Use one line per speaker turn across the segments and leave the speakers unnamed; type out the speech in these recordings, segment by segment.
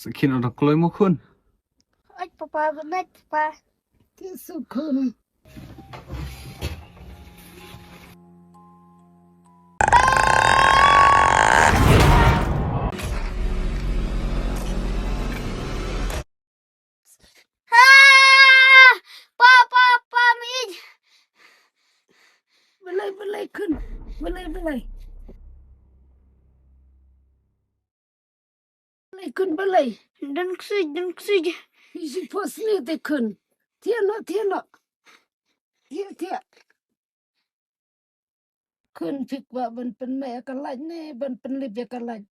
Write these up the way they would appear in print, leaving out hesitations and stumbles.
Sekian orang keluar mukun.
Ôi, papa bên đây, papa.
Thế sự khôn.
Ah! Papa, papa, min.
Belai khôn. Belai. Belai khôn belai.
Đừng ksuid.
Isi posli te khôn. Thiên nó. Thiên. Khôn phik ba ban pen mẹ ka lạnh nè, ban pen lip ya ka lạnh.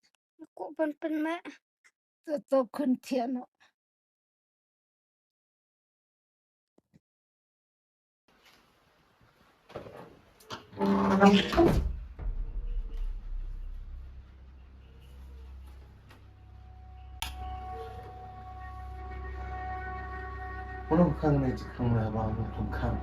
Cô bên mẹ.
To khôn thiên nó.
Orang khang này chỉ không là bao nhiêu thùng khang.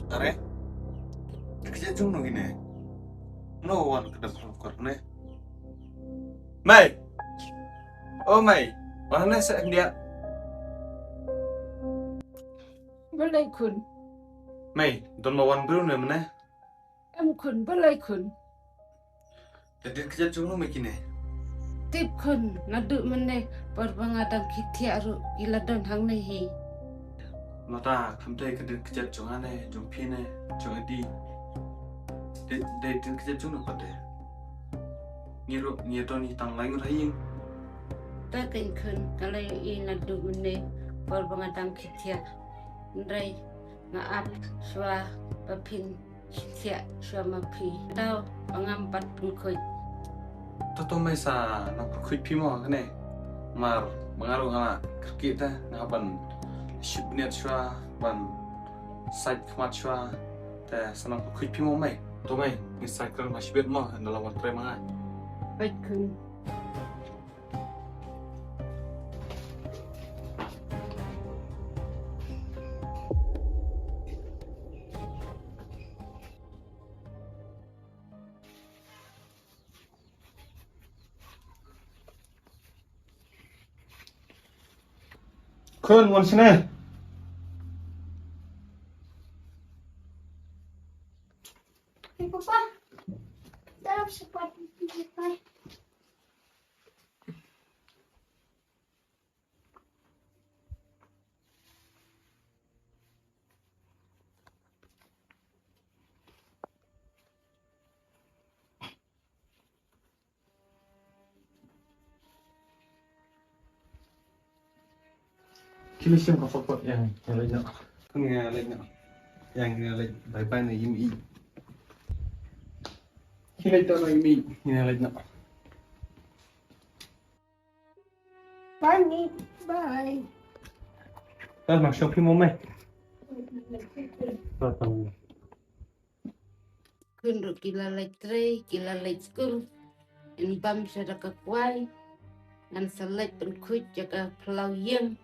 Are, kerja Jong no gini. No one kedap kelukar ne. Mai, oh Mai, mana saya dia?
Belai khôn.
Mai, don mau one bro ne mana?
Em khôn belai khôn.
Jadi kerja Jong no begini.
Tip khôn ngadu mene perbangadang kitia ru ila don hang nei hi.
Mata kamtai kerja Jong ane, Jong pi ne, Jong adi. Deh kerja Jong no pada. Ngiru ni tang lain ïing.
Ta ken khôn kalai i ngadu mene perbangadang kitia. Ndrai ngaap shwa papin kitia shwa mapi. Tau pangampat pengkoi.
Toto mai sa nak perkui pi mo kene. Mar mengaruh anak kita ngaban shibnet shwa ban site kmat shwa ta sanang perkui pi mo mai. To mai ni cycle masih bet mo dalam waktu mana.
Baik khôn.
Khun wan sini.
Hey, papa. Dalam sepatu.
Kilo siang kau pokok yang lain nak. Yang lain nak. Yang lain bye-bye na imi. Kilo itu na imi. Yang lain nak.
Bye. Bye.
Dah mak shopping mo mai. Tahu.
Kun ro kilalay tray, kilalay school. In bam siya kakway. Ngan salat pengkuit jaga pelau ïing.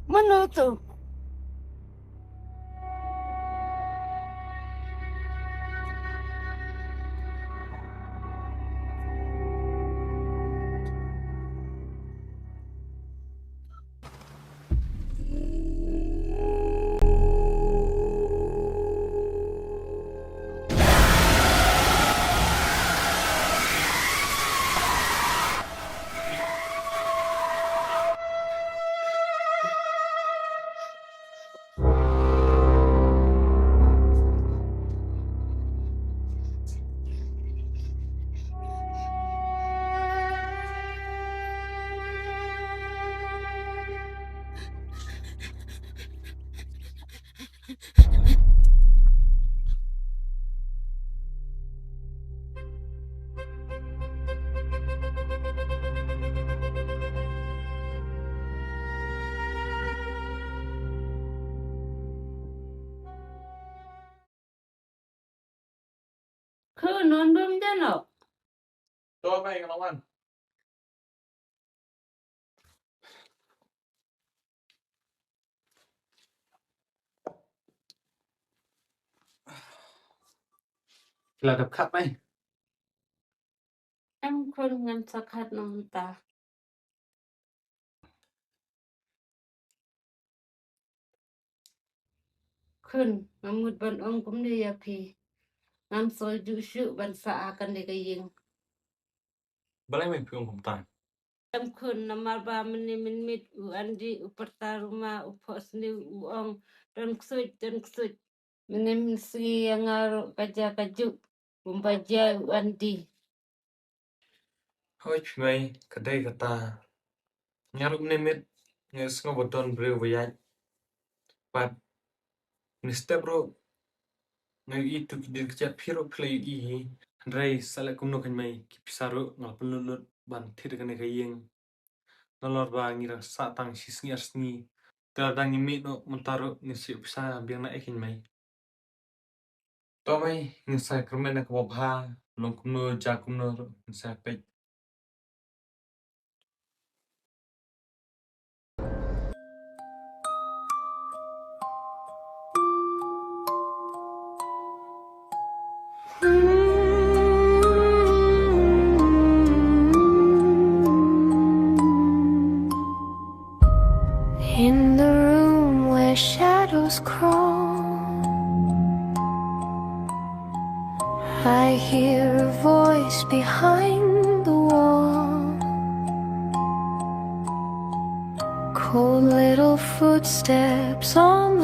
Mana tu?
Kun non belum janok.
Tahu mai kawan. Là đập khắp mai.
Em kun ngan sakat non ta. Kun ngamut ban ong kum ni ya pi. Ngam soy du syu ban sa akan de ïing.
Balai mai piung hom tan.
Em kun namar ba min mit u andi u pertaruma u posni u ong dan ksuid. Menim si yang aro kaja kaju. Membaja u andi.
Hoi mai kedai kata. Nyarup nemit nges ngoboton breu bayat. Pat Mr. Bro ngai itu kidir kecap piro play i. Andrai sala kumno kan mai kipisaro ngal pelulut ban thir kan ïing. Nolor ba ngira satang sisngi arsni. Teladang imi no mentaro ngisi bisa biang na ekin mai. To mai ngisa kermena ke bobha long kumno ja kumno ngisa pej.
In the room where shadows crawl, I hear a voice behind the wall. Cold little footsteps on